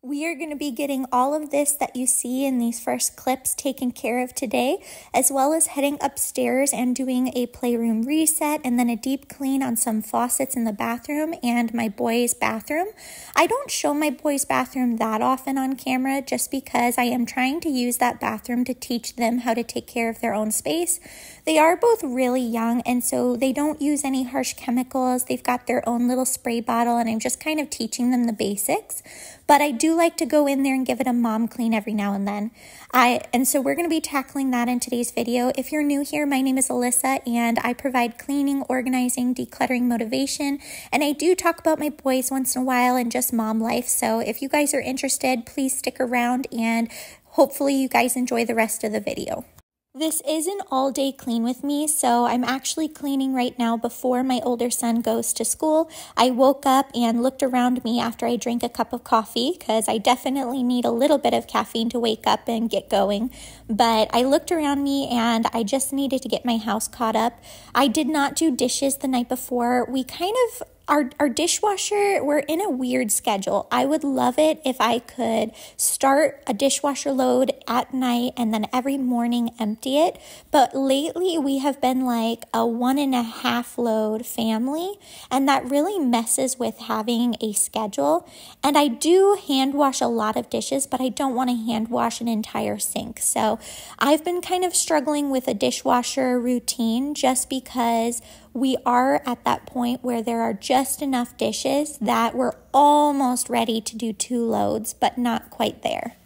We are going to be getting all of this that you see in these first clips taken care of today, as well as heading upstairs and doing a playroom reset and then a deep clean on some faucets in the bathroom and my boys' bathroom. I don't show my boys' bathroom that often on camera just because I am trying to use that bathroom to teach them how to take care of their own space. They are both really young, and so they don't use any harsh chemicals. They've got their own little spray bottle, and I'm just kind of teaching them the basics. But I do like to go in there and give it a mom clean every now and then. And so we're going to be tackling that in today's video. If you're new here, my name is Alyssa, and I provide cleaning, organizing, decluttering motivation. And I do talk about my boys once in a while and just mom life. So if you guys are interested, please stick around, and hopefully you guys enjoy the rest of the video. This is an all-day clean with me, so I'm actually cleaning right now before my older son goes to school. I woke up and looked around me after I drank a cup of coffee because I definitely need a little bit of caffeine to wake up and get going. But I looked around me and I just needed to get my house caught up. I did not do dishes the night before. We kind of Our dishwasher, we're in a weird schedule. I would love it if I could start a dishwasher load at night and then every morning empty it. But lately we have been like a 1.5 load family, and that really messes with having a schedule. And I do hand wash a lot of dishes, but I don't want to hand wash an entire sink. So I've been kind of struggling with a dishwasher routine just because we are at that point where there are just enough dishes that we're almost ready to do 2 loads, but not quite there.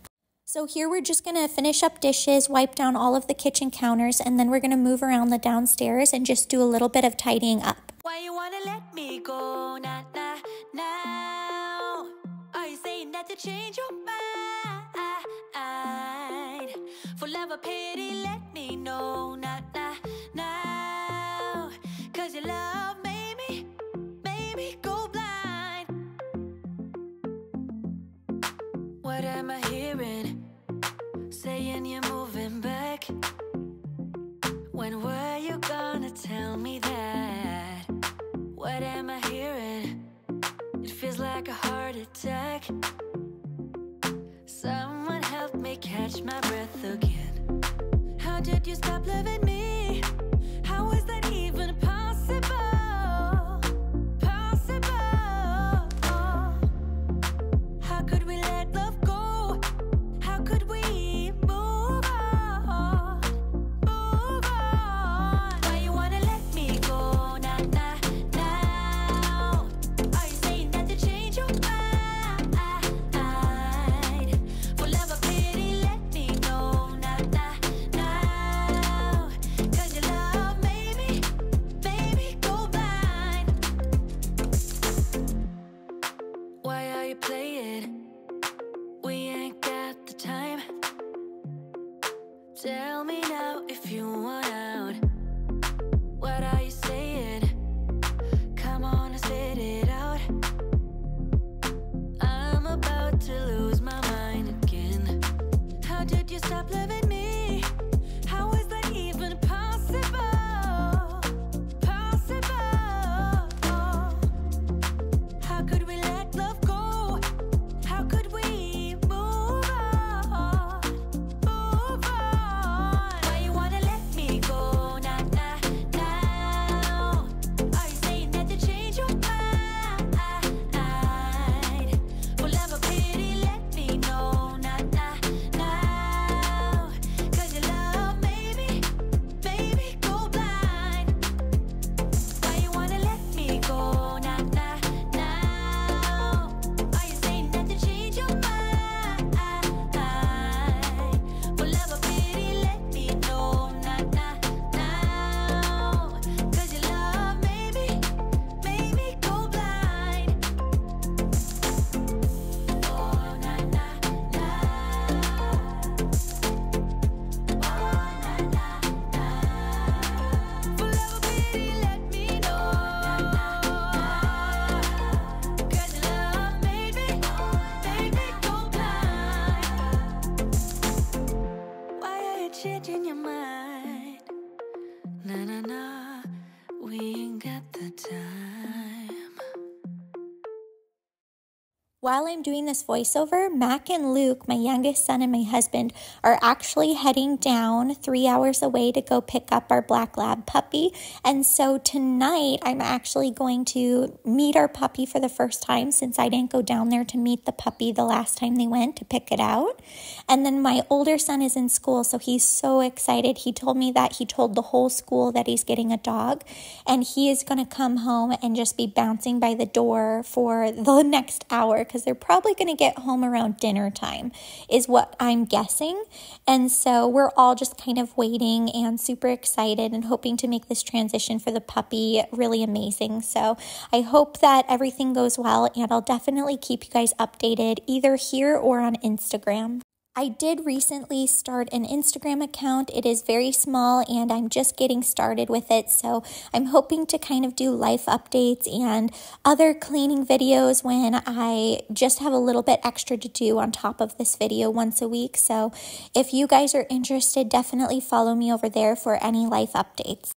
So here we're just going to finish up dishes, wipe down all of the kitchen counters, and then we're going to move around the downstairs and just do a little bit of tidying up. Why you wanna let me go, nah, nah, now? Are you saying that to change your mind? For love or pity, let me know, nah, nah, now. Cause your love made me go blind. What am I hearing? Saying you're moving back. When were you gonna tell me that? What am I hearing? It feels like a heart attack. Someone help me catch my breath again. How did you stop loving me? How is that even possible? How could we let love go? How could we move on? Move on. Why you wanna let me go, nah, nah, now? Are you saying that to change your mind? For love or pity, let me know, nah, nah, now. Cause your love made me go blind. Why are you playing? We ain't got the time. Tell me now if you want out. What are you saying? Come on and spit it out. I'm about to lose my mind again. How did you stop loving me? How is that even possible? How could we let love go? How could we move on? Move on. Why you wanna let me go, nah, nah, now? Are you saying that to change your mind? For love or pity, let me know, nah, nah, now. While I'm doing this voiceover, Mac and Luke, my youngest son and my husband, are actually heading down 3 hours away to go pick up our black lab puppy. And so tonight, I'm actually going to meet our puppy for the first time since I didn't go down there to meet the puppy the last time they went to pick it out. And then my older son is in school, so he's so excited. He told me that he told the whole school that he's getting a dog, and he is going to come home and just be bouncing by the door for the next hour, because they're probably going to get home around dinner time is what I'm guessing. And so we're all just kind of waiting and super excited and hoping to make this transition for the puppy really amazing. So I hope that everything goes well, and I'll definitely keep you guys updated either here or on Instagram. I did recently start an Instagram account. It is very small and I'm just getting started with it. So I'm hoping to kind of do life updates and other cleaning videos when I just have a little bit extra to do on top of this video once a week. So if you guys are interested, definitely follow me over there for any life updates.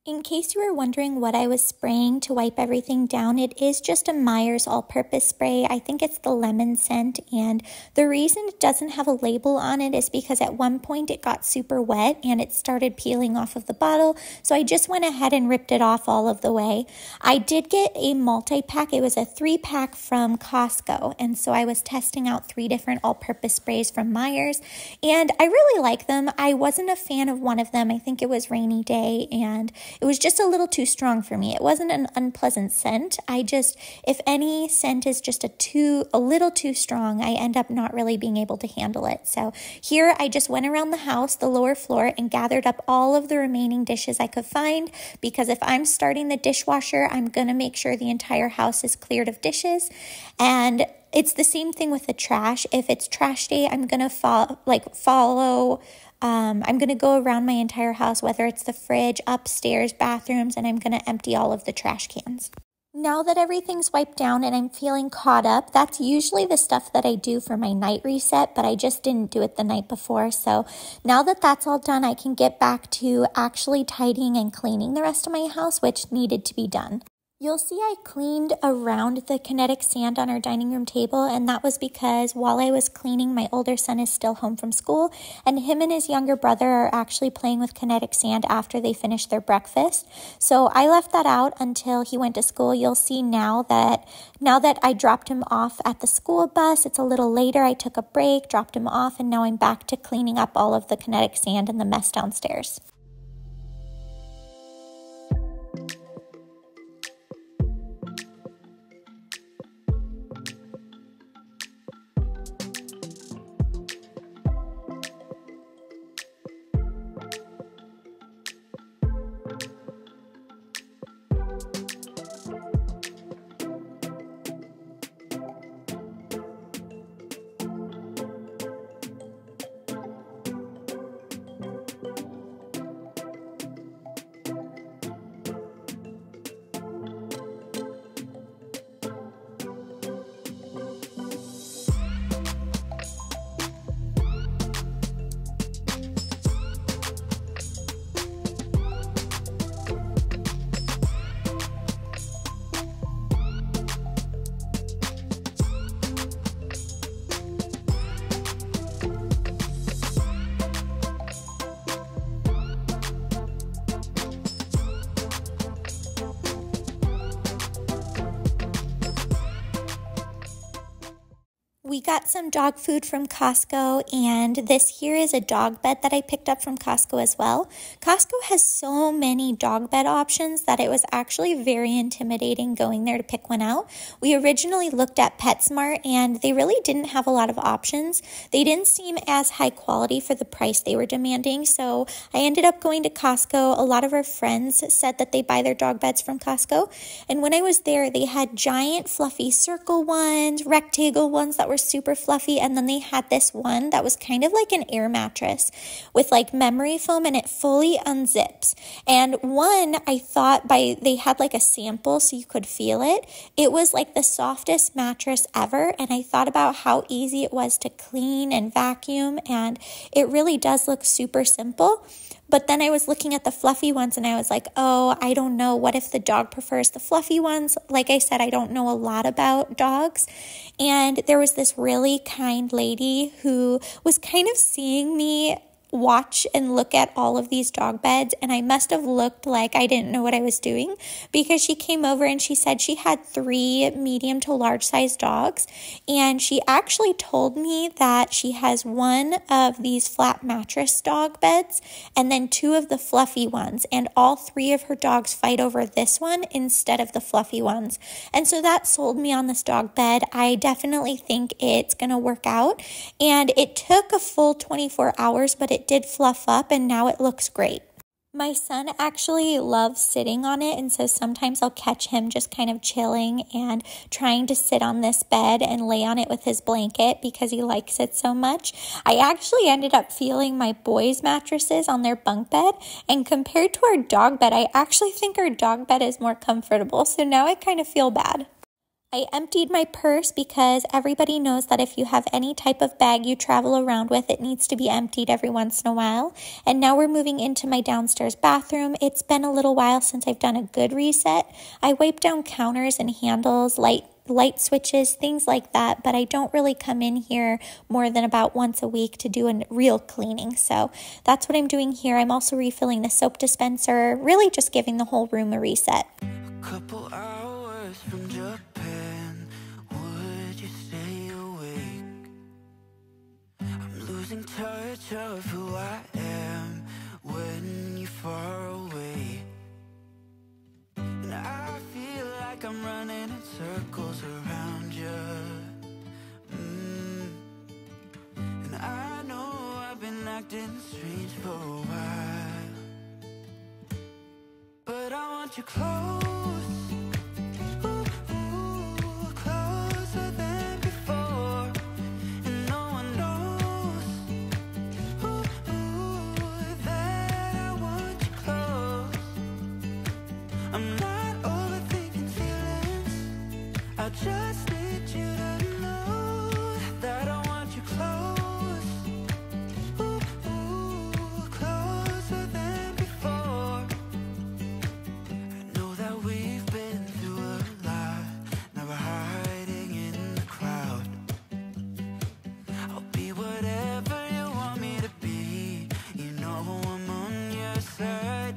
In case you were wondering what I was spraying to wipe everything down, it is just a Myers all-purpose spray. I think it's the lemon scent, and the reason it doesn't have a label on it is because at one point it got super wet and it started peeling off of the bottle, so I just went ahead and ripped it off all of the way. I did get a multi-pack. It was a 3-pack from Costco, and so I was testing out 3 different all-purpose sprays from Myers, and I really like them. I wasn't a fan of one of them. I think it was Rainy Day, and it was just a little too strong for me. It wasn't an unpleasant scent. If any scent is just a little too strong, I end up not really being able to handle it. So here I just went around the house, the lower floor, and gathered up all of the remaining dishes I could find, because if I'm starting the dishwasher, I'm going to make sure the entire house is cleared of dishes. And it's the same thing with the trash. If it's trash day, I'm going to I'm going to go around my entire house, whether it's the fridge, upstairs, bathrooms, and I'm going to empty all of the trash cans. Now that everything's wiped down and I'm feeling caught up, that's usually the stuff that I do for my night reset, but I just didn't do it the night before. So now that that's all done, I can get back to actually tidying and cleaning the rest of my house, which needed to be done. You'll see I cleaned around the kinetic sand on our dining room table, and that was because while I was cleaning, my older son is still home from school, and him and his younger brother are actually playing with kinetic sand after they finish their breakfast. So I left that out until he went to school. You'll see now that I dropped him off at the school bus, it's a little later. I took a break, dropped him off, and now I'm back to cleaning up all of the kinetic sand and the mess downstairs. We got some dog food from Costco, and this here is a dog bed that I picked up from Costco as well. Costco has so many dog bed options that it was actually very intimidating going there to pick one out. We originally looked at PetSmart, and they really didn't have a lot of options. They didn't seem as high quality for the price they were demanding, so I ended up going to Costco. A lot of our friends said that they buy their dog beds from Costco, and when I was there, they had giant fluffy circle ones, rectangle ones that were super fluffy, and then they had this one that was kind of like an air mattress with like memory foam, and it fully unzips. And one, I thought they had like a sample so you could feel it. It was like the softest mattress ever, and I thought about how easy it was to clean and vacuum, and it really does look super simple. But then I was looking at the fluffy ones and I was like, oh, I don't know. What if the dog prefers the fluffy ones? Like I said, I don't know a lot about dogs. And there was this really kind lady who was kind of seeing me watch and look at all of these dog beds, and I must have looked like I didn't know what I was doing, because she came over and she said she had 3 medium to large size dogs, and she actually told me that she has one of these flat mattress dog beds and then 2 of the fluffy ones, and all 3 of her dogs fight over this one instead of the fluffy ones. And so that sold me on this dog bed. I definitely think it's gonna work out, and it took a full 24 hours, but it did fluff up and now it looks great. My son actually loves sitting on it, and so sometimes I'll catch him just kind of chilling and trying to sit on this bed and lay on it with his blanket because he likes it so much. I actually ended up feeling my boys' mattresses on their bunk bed, and compared to our dog bed, I actually think our dog bed is more comfortable, so now I kind of feel bad. I emptied my purse because everybody knows that if you have any type of bag you travel around with, it needs to be emptied every once in a while. And now we're moving into my downstairs bathroom. It's been a little while since I've done a good reset. I wipe down counters and handles, light switches, things like that, but I don't really come in here more than about once a week to do a real cleaning. So that's what I'm doing here. I'm also refilling the soap dispenser, really just giving the whole room a reset. A couple hours from Japan, would you stay awake? I'm losing touch of who I am when you're far away. And I feel like I'm running in circles around you. And I know I've been acting strange for a while, but I want you close. Closer than before. And no one knows that I want you close. I'm not overthinking feelings, I just need you to know that I want you close. Closer than before. I know that we've been through a lot, never hiding in the crowd. I'll be whatever you want me to be, you know I'm on your side.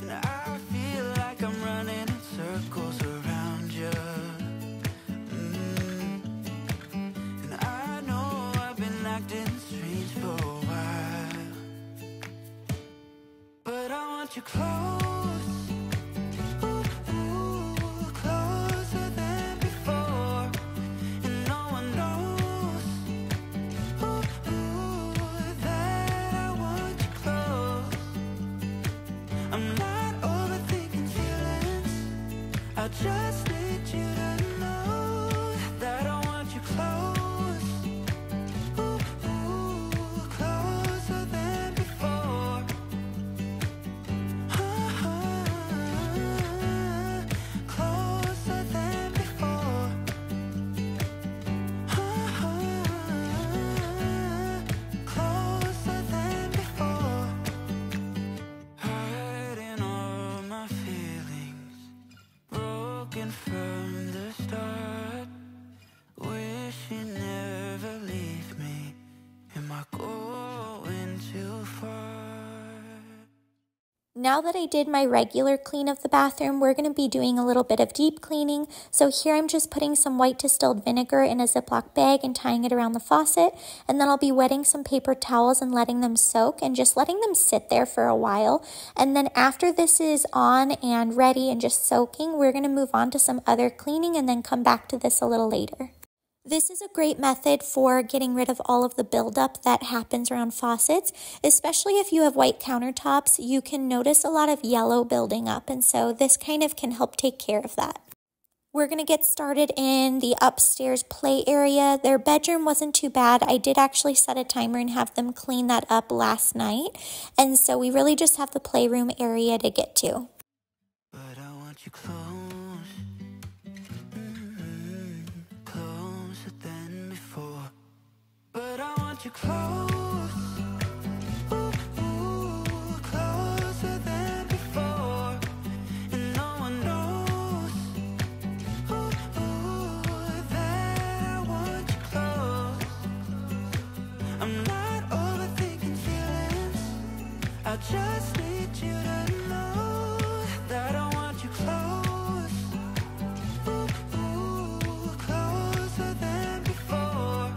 And I feel like I'm running in circles around you. And I know I've been acting strange for a while, but I want you close. Closer than before. And no one knows that I want you close. I'm not overthinking feelings, I just need you to know that I want you close. Closer than before. Closer than before. Closer than before. Hiding all my feelings, broken from the start. Wish you never leave me. Am I going too far? Now that I did my regular clean of the bathroom, we're going to be doing a little bit of deep cleaning. So here I'm just putting some white distilled vinegar in a Ziploc bag and tying it around the faucet. And then I'll be wetting some paper towels and letting them soak and just letting them sit there for a while. And then after this is on and ready and just soaking, we're going to move on to some other cleaning and then come back to this a little later. This is a great method for getting rid of all of the buildup that happens around faucets, especially if you have white countertops. You can notice a lot of yellow building up, and so this kind of can help take care of that. We're going to get started in the upstairs play area. Their bedroom wasn't too bad. I did actually set a timer and have them clean that up last night, and so we really just have the playroom area to get to. But I want you close. But I want you close, closer than before, and no one knows, that I want you close. I'm not overthinking feelings, I just need you to know that I want you close, closer than before.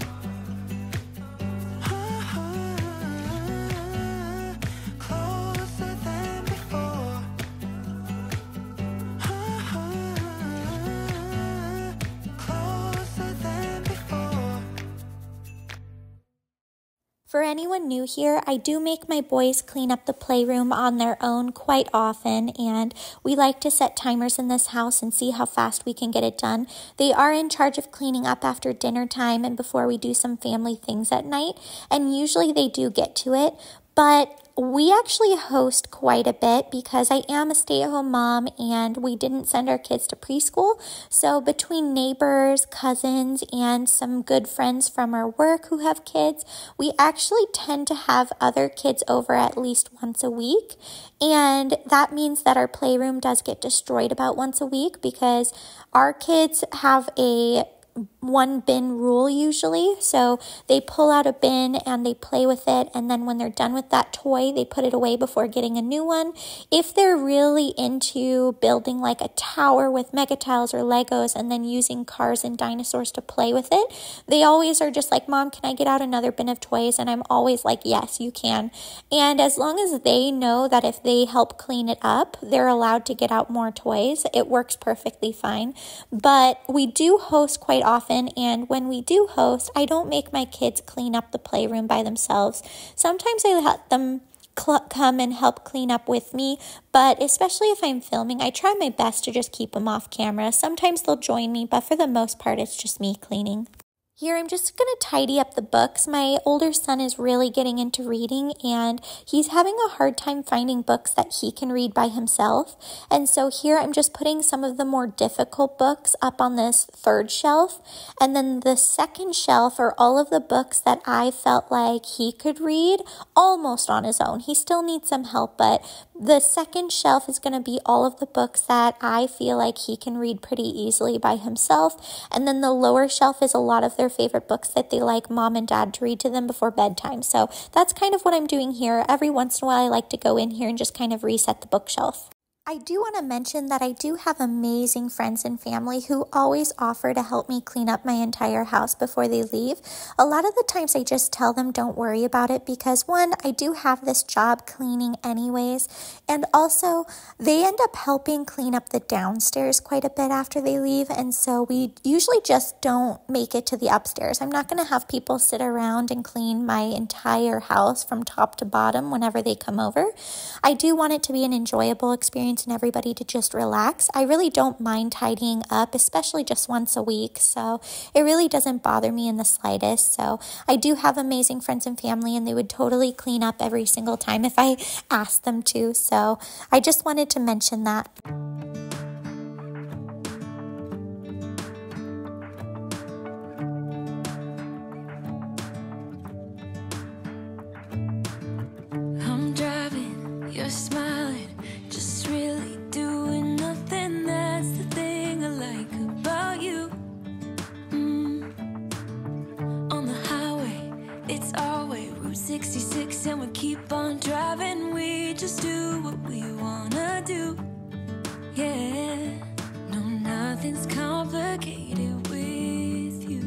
For anyone new here, I do make my boys clean up the playroom on their own quite often, and we like to set timers in this house and see how fast we can get it done. They are in charge of cleaning up after dinner time and before we do some family things at night, and usually they do get to it, but we actually host quite a bit because I am a stay-at-home mom and we didn't send our kids to preschool. So between neighbors, cousins, and some good friends from our work who have kids, we actually tend to have other kids over at least once a week. And that means that our playroom does get destroyed about once a week because our kids have a one bin rule usually. So they pull out a bin and they play with it, and then when they're done with that toy, they put it away before getting a new one. If they're really into building like a tower with mega tiles or Legos and then using cars and dinosaurs to play with it, they always are just like, Mom, can I get out another bin of toys? And I'm always like, yes, you can. And as long as they know that if they help clean it up, they're allowed to get out more toys, it works perfectly fine. But we do host quite often, and when we do host, I don't make my kids clean up the playroom by themselves. Sometimes I let them come and help clean up with me, but especially if I'm filming, I try my best to just keep them off camera. Sometimes they'll join me, but for the most part, it's just me cleaning. Here, I'm just going to tidy up the books. My older son is really getting into reading, and he's having a hard time finding books that he can read by himself. And so here, I'm just putting some of the more difficult books up on this third shelf. And then the second shelf are all of the books that I felt like he could read almost on his own. He still needs some help, but the second shelf is going to be all of the books that I feel like he can read pretty easily by himself. And then the lower shelf is a lot of their favorite books that they like mom and dad to read to them before bedtime. So that's kind of what I'm doing here. Every once in a while, I like to go in here and just kind of reset the bookshelf. I do want to mention that I do have amazing friends and family who always offer to help me clean up my entire house before they leave. A lot of the times I just tell them don't worry about it because, one, I do have this job cleaning anyways, and also they end up helping clean up the downstairs quite a bit after they leave, and so we usually just don't make it to the upstairs. I'm not going to have people sit around and clean my entire house from top to bottom whenever they come over. I do want it to be an enjoyable experience and everybody to just relax. I really don't mind tidying up, especially just once a week, so it really doesn't bother me in the slightest. So I do have amazing friends and family, and they would totally clean up every single time if I asked them to, so I just wanted to mention that. I'm driving, you're smiling, just really doing nothing. That's the thing I like about you. On the highway, it's our way, Route 66, and we keep on driving. We just do what we wanna do. Yeah, no, nothing's complicated with you.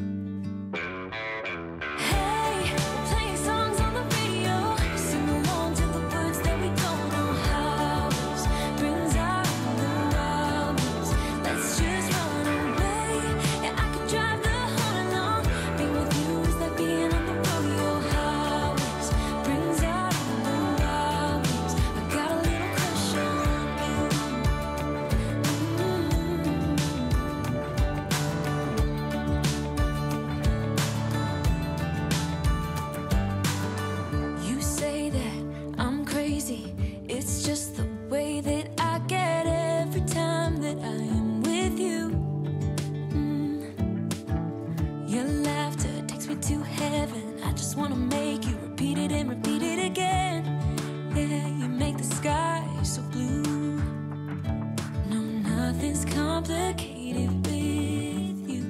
Hey, playing songs on the radio, sing along to the words that we don't know how. Brings out the wild. Let's just run away. Yeah, I could drive the whole along. Being with you is like being on the rodeo highways. Brings out the wild. I got a little crush on you. You say that I'm crazy. It's just the way that I get every time that I am with you. Your laughter takes me to heaven. I just wanna make you repeat it and repeat it again. Yeah, you make the sky so blue. No, nothing's complicated with you.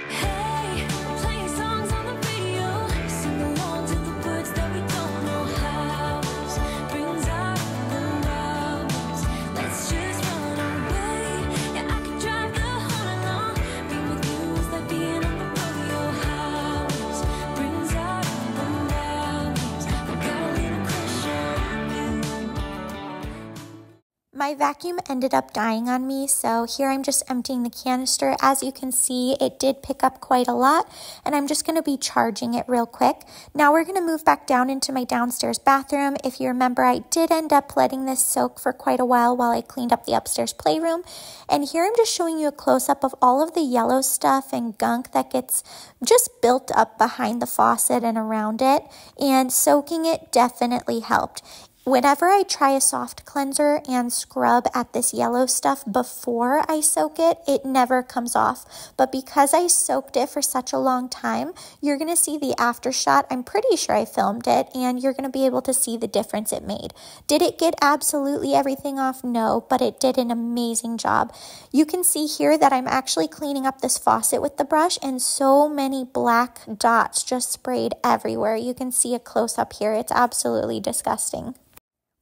Hey, playing songs on the radio, sing along to the words that we don't know how. Brings out the wild. Let's just run away. Yeah, I could drive the whole along. Being with you is like being on the rodeo highways. Brings out the wild. I got a little crush on you. My vacuum ended up dying on me, so here I'm just emptying the canister. As you can see, it did pick up quite a lot, and I'm just going to be charging it real quick. Now we're going to move back down into my downstairs bathroom. If you remember, I did end up letting this soak for quite a while I cleaned up the upstairs playroom. And here I'm just showing you a close-up of all of the yellow stuff and gunk that gets just built up behind the faucet and around it, and soaking it definitely helped. Whenever I try a soft cleanser and scrub at this yellow stuff before I soak it, it never comes off. But because I soaked it for such a long time, you're going to see the after shot. I'm pretty sure I filmed it, and you're going to be able to see the difference it made. Did it get absolutely everything off? No, but it did an amazing job. You can see here that I'm actually cleaning up this faucet with the brush, and so many black dots just sprayed everywhere. You can see a close-up here. It's absolutely disgusting.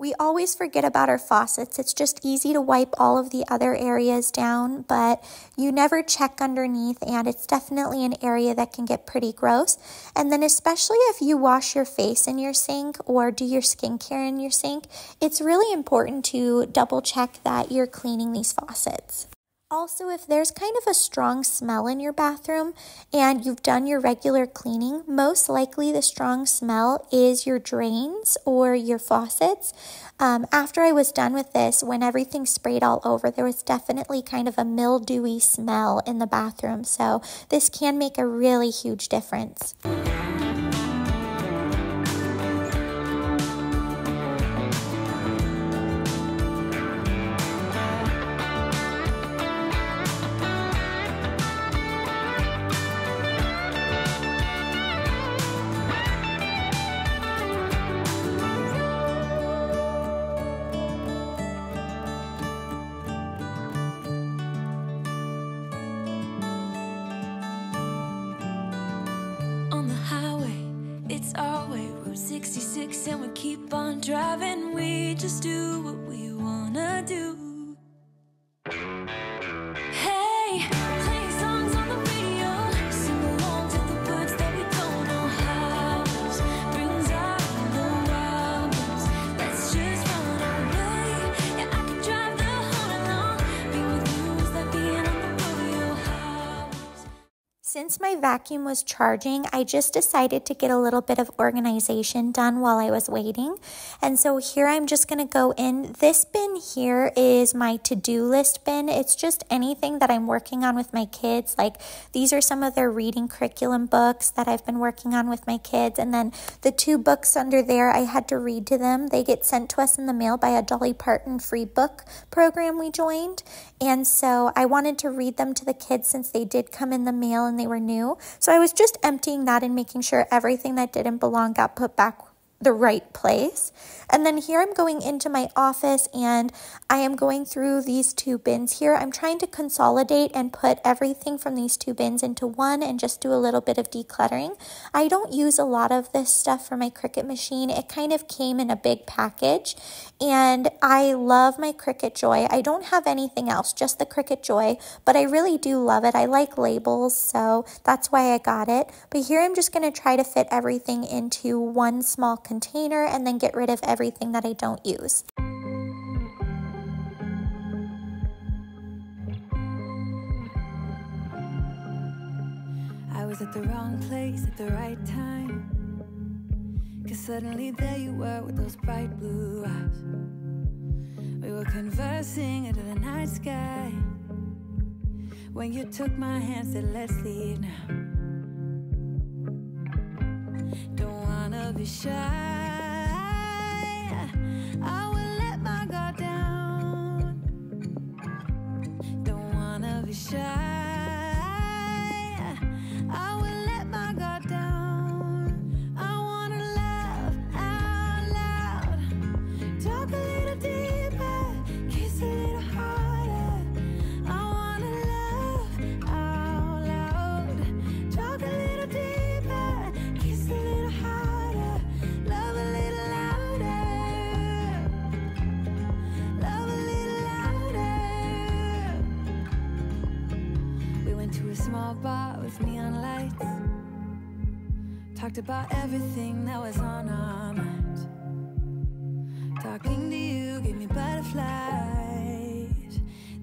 We always forget about our faucets. It's just easy to wipe all of the other areas down, but you never check underneath, and it's definitely an area that can get pretty gross. And then especially if you wash your face in your sink or do your skincare in your sink, it's really important to double check that you're cleaning these faucets. Also, if there's kind of a strong smell in your bathroom and you've done your regular cleaning, most likely the strong smell is your drains or your faucets. After I was done with this, when everything sprayed all over, there was definitely kind of a mildewy smell in the bathroom. So this can make a really huge difference. It's our way, Route 66, and we keep on driving. We just do what we wanna do. Hey, playing songs on the radio, sing along to the words that we don't know how. Brings out the wild. Let's just run away. Yeah, I could drive the whole along. Being with you is like being on the rodeo highways. Since my vacuum was charging, I just decided to get a little bit of organization done while I was waiting. And so here I'm just going to go in. This bin here is my to-do list bin. It's just anything that I'm working on with my kids. Like these are some of their reading curriculum books that I've been working on with my kids. And then the 2 books under there, I had to read to them. They get sent to us in the mail by a Dolly Parton free book program we joined. And so I wanted to read them to the kids since they did come in the mail and they were new. So I was just emptying that and making sure everything that didn't belong got put back the right place. And then here I'm going into my office and I am going through these two bins here. I'm trying to consolidate and put everything from these two bins into one and just do a little bit of decluttering. I don't use a lot of this stuff for my Cricut machine. It kind of came in a big package and I love my Cricut Joy. I don't have anything else, just the Cricut Joy, but I really do love it. I like labels, so that's why I got it. But here I'm just going to try to fit everything into one small container and then get rid of everything that I don't use. I was at the wrong place at the right time, 'cause suddenly there you were with those bright blue eyes. We were conversing under the night sky when you took my hand, said let's leave now. Don't wanna be shy, I will let my guard down. Don't wanna be shy, I will let my guard down. I wanna laugh out loud, talk a little deeper, kiss a little harder. I wanna laugh out loud, talk a little deeper, kiss a little harder, love a little louder, love a little louder. We went to a small bar with neon lights, talked about everything that was on our minds. Talking to you gave me butterflies.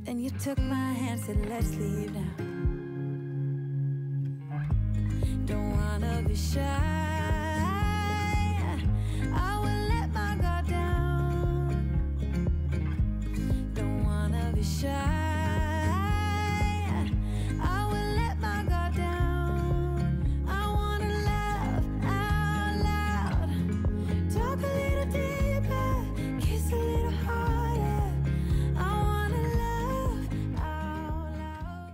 Then you took my hand, said let's leave now. Don't wanna be shy, I will let my guard down. Don't wanna be shy, I will let my guard down. I wanna laugh out loud, talk a little deeper, kiss a little harder. I wanna laugh out loud.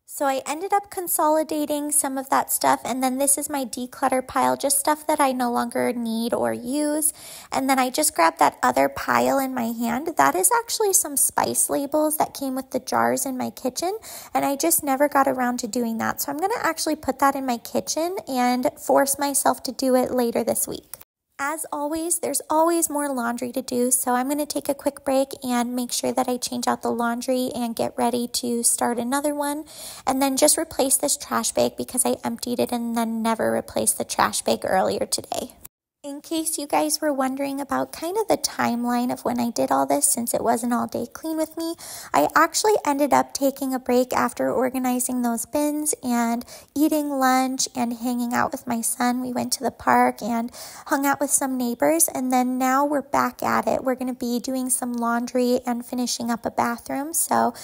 So I ended up consolidating some of that stuff, and then this is my declutter pile, just stuff that I no longer need or use. And then I just grabbed that other pile in my hand. That is actually some spice labels that came with the jars in my kitchen, and I just never got around to doing that. So I'm going to actually put that in my kitchen and force myself to do it later this week. As always, there's always more laundry to do, so I'm going to take a quick break and make sure that I change out the laundry and get ready to start another one, and then just replace this trash bag because I emptied it and then never replaced the trash bag earlier today. In case you guys were wondering about kind of the timeline of when I did all this, since it wasn't all day clean with me, I actually ended up taking a break after organizing those bins and eating lunch and hanging out with my son. We went to the park and hung out with some neighbors, and then now we're back at it. We're going to be doing some laundry and finishing up a bathroom, so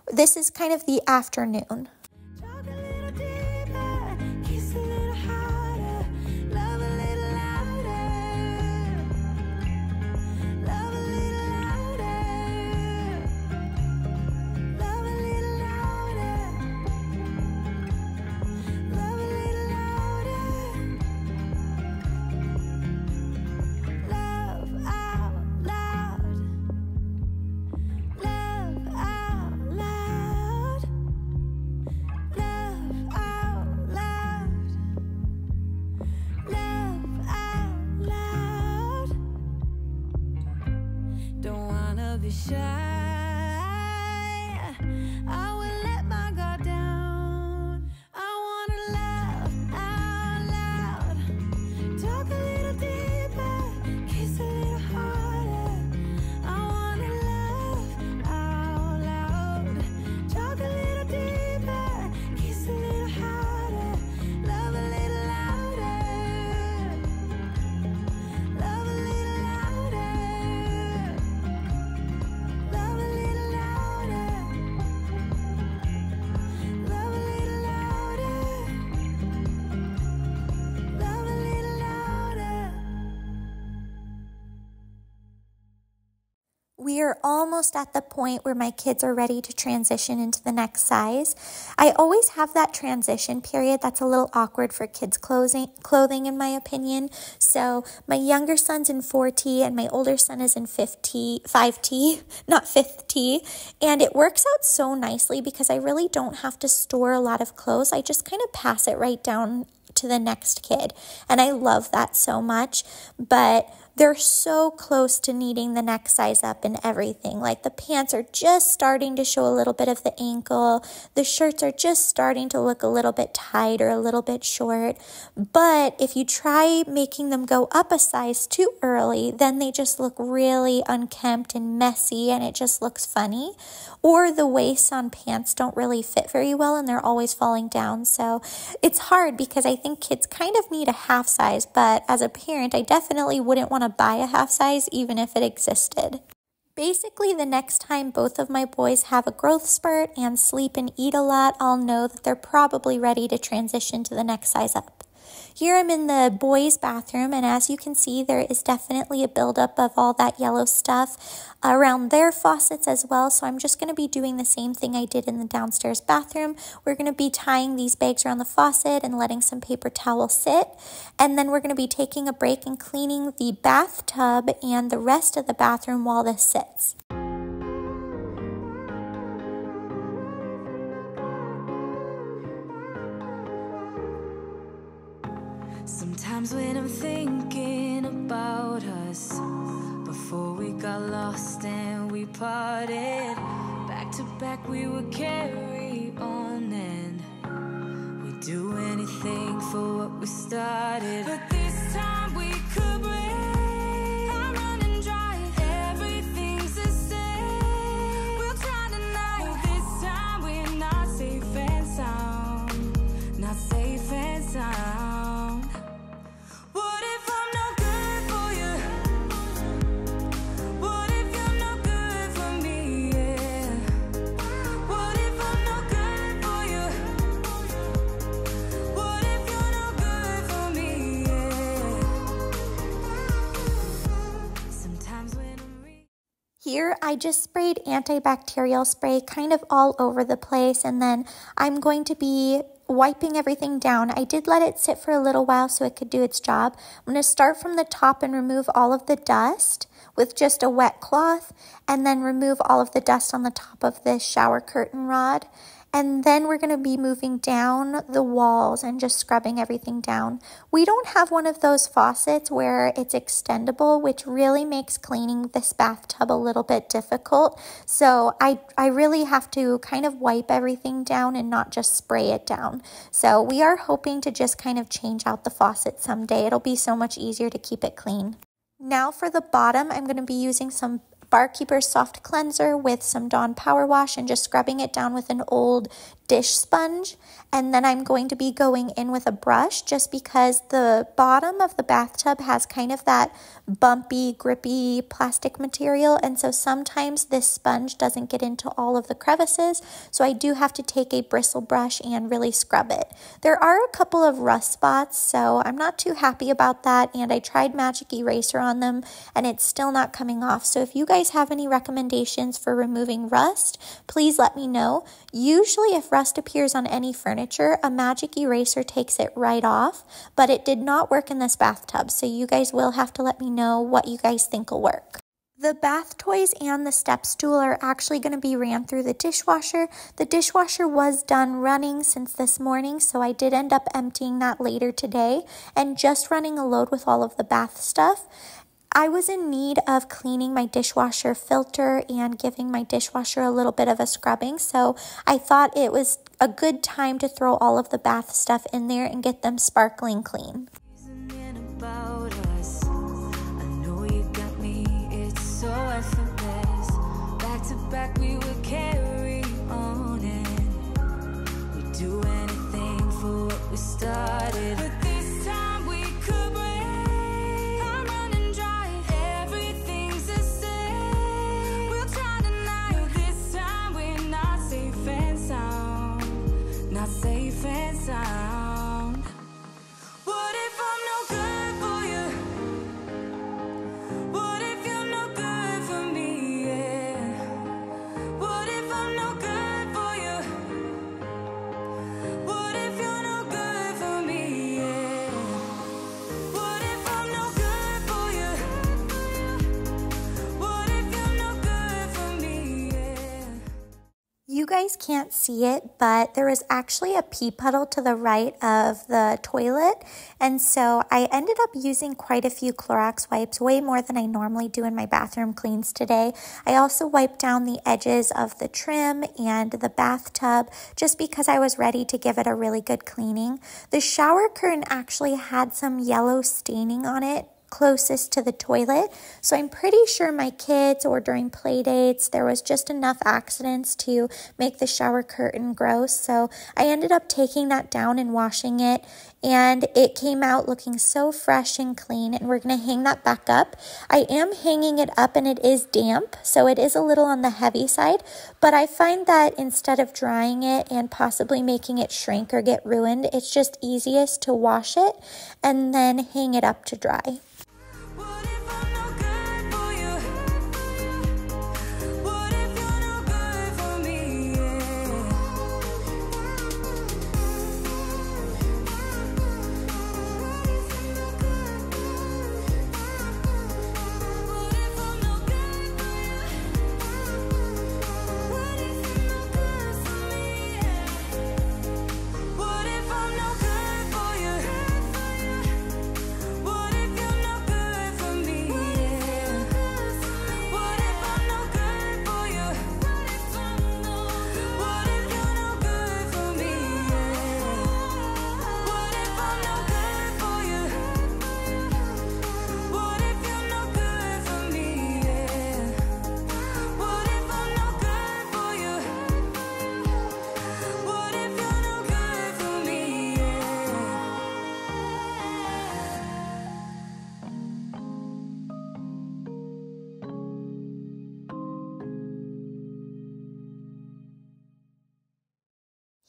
this is kind of the afternoon. Talk a little deeper, kiss a little harder, love a little louder, love a little louder, love a little louder, love a little louder, love out loud, love out loud. Love out loud, love out loud. Don't wanna be shy, I will let my guard down. I wanna laugh out loud, talk a little deeper, kiss a little harder. I wanna laugh out loud, talk a little deeper, kiss a little harder, love a little louder, love a little louder, love We are almost at the point where my kids are ready to transition into the next size. I always have that transition period that's a little awkward for kids' clothing in my opinion. So my younger son's in 4T and my older son is in 5T, not 5T. And it works out so nicely because I really don't have to store a lot of clothes. I just kind of pass it right down to the next kid. And I love that so much. But they're so close to needing the next size up and everything. Like the pants are just starting to show a little bit of the ankle. The shirts are just starting to look a little bit tight or a little bit short. But if you try making them go up a size too early, then they just look really unkempt and messy and it just looks funny. Or the waists on pants don't really fit very well and they're always falling down. So it's hard because I think kids kind of need a half size, but as a parent, I definitely wouldn't want to buy a half size even if it existed. Basically, the next time both of my boys have a growth spurt and sleep and eat a lot, I'll know that they're probably ready to transition to the next size up. Here I'm in the boys' bathroom, and as you can see, there is definitely a buildup of all that yellow stuff around their faucets as well. So I'm just going to be doing the same thing I did in the downstairs bathroom. We're going to be tying these bags around the faucet and letting some paper towel sit. And then we're going to be taking a break and cleaning the bathtub and the rest of the bathroom while this sits. Sometimes when I'm thinking about us, before we got lost and we parted, back to back we would carry on and we'd do anything for what we started. But this time we could break, I'm running dry, everything's the same. We'll try tonight, this time we're not safe and sound, not safe and sound. Here, I just sprayed antibacterial spray kind of all over the place, and then I'm going to be wiping everything down. I did let it sit for a little while so it could do its job. I'm going to start from the top and remove all of the dust with just a wet cloth, and then remove all of the dust on the top of this shower curtain rod. And then we're going to be moving down the walls and just scrubbing everything down. We don't have one of those faucets where it's extendable, which really makes cleaning this bathtub a little bit difficult. So I really have to kind of wipe everything down and not just spray it down. So we are hoping to just kind of change out the faucet someday. It'll be so much easier to keep it clean. Now for the bottom, I'm going to be using some Barkeeper's Soft Cleanser with some Dawn Power Wash and just scrubbing it down with an old dish sponge. And then I'm going to be going in with a brush just because the bottom of the bathtub has kind of that bumpy, grippy plastic material. And so sometimes this sponge doesn't get into all of the crevices. So I do have to take a bristle brush and really scrub it. There are a couple of rust spots, so I'm not too happy about that. And I tried Magic Eraser on them and it's still not coming off. So if you guys have any recommendations for removing rust, please let me know. Usually if rust appears on any furniture, a Magic Eraser takes it right off, but it did not work in this bathtub, so you guys will have to let me know what you guys think will work. The bath toys and the step stool are actually going to be ran through the dishwasher. The dishwasher was done running since this morning, so I did end up emptying that later today and just running a load with all of the bath stuff. I was in need of cleaning my dishwasher filter and giving my dishwasher a little bit of a scrubbing, so I thought it was a good time to throw all of the bath stuff in there and get them sparkling clean. About us, I know you got me, it's so effortless. Back to back we would carry on and we'd do anything for what we started. But this time we could break, I'm running dry, everything's the same. We'll try tonight, this time we're not safe and sound, not safe and sound. What if I'm no good for you? What if you're no good for me? guys can't see it, but there was actually a pee puddle to the right of the toilet, and so I ended up using quite a few Clorox wipes, way more than I normally do in my bathroom cleans today. I also wiped down the edges of the trim and the bathtub just because I was ready to give it a really good cleaning. The shower curtain actually had some yellow staining on it closest to the toilet, so I'm pretty sure my kids or during play dates there was just enough accidents to make the shower curtain gross. So I ended up taking that down and washing it, and it came out looking so fresh and clean, and we're going to hang that back up. I am hanging it up and it is damp, so it is a little on the heavy side, but I find that instead of drying it and possibly making it shrink or get ruined, it's just easiest to wash it and then hang it up to dry. What if I'm no good for you? What if you're no good for me? What if I'm no good for you? What if you're no good for me? What if I'm no good for you? What if you're no good for me? What if I'm no good for you? What if you're no good for me? What if I'm no good for you? What if you're no good for me? What if I'm no good for you? What if you're no good for me?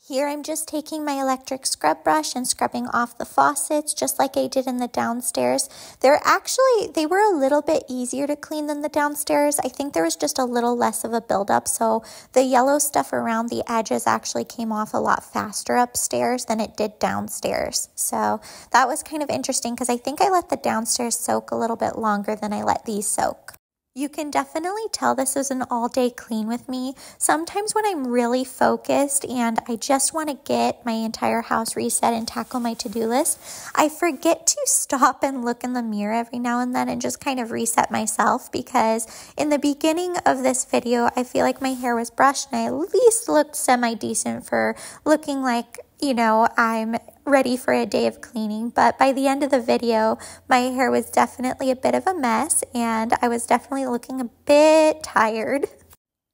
Here I'm just taking my electric scrub brush and scrubbing off the faucets just like I did in the downstairs. They were a little bit easier to clean than the downstairs. I think there was just a little less of a buildup, so the yellow stuff around the edges actually came off a lot faster upstairs than it did downstairs. So that was kind of interesting because I think I let the downstairs soak a little bit longer than I let these soak. You can definitely tell this is an all-day clean with me. Sometimes when I'm really focused and I just want to get my entire house reset and tackle my to-do list, I forget to stop and look in the mirror every now and then and just kind of reset myself, because in the beginning of this video, I feel like my hair was brushed and I at least looked semi-decent for looking like, you know, I'm ready for a day of cleaning. But by the end of the video, my hair was definitely a bit of a mess and I was definitely looking a bit tired.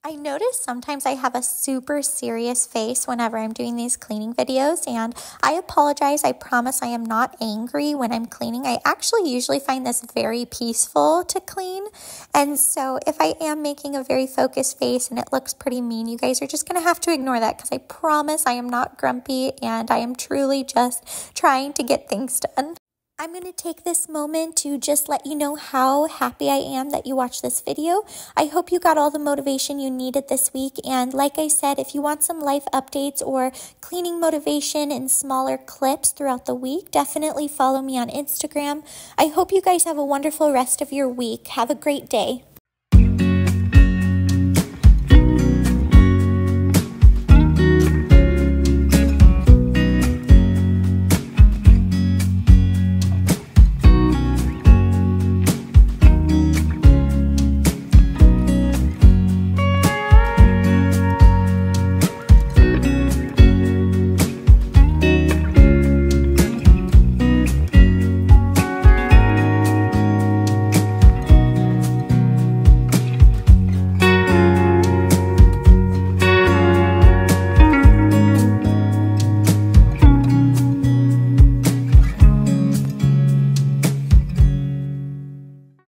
I notice sometimes I have a super serious face whenever I'm doing these cleaning videos, and I apologize. I promise I am not angry when I'm cleaning. I actually usually find this very peaceful to clean, and so if I am making a very focused face and it looks pretty mean, you guys are just going to have to ignore that, because I promise I am not grumpy and I am truly just trying to get things done. I'm going to take this moment to just let you know how happy I am that you watched this video. I hope you got all the motivation you needed this week. And like I said, if you want some life updates or cleaning motivation in smaller clips throughout the week, definitely follow me on Instagram. I hope you guys have a wonderful rest of your week. Have a great day.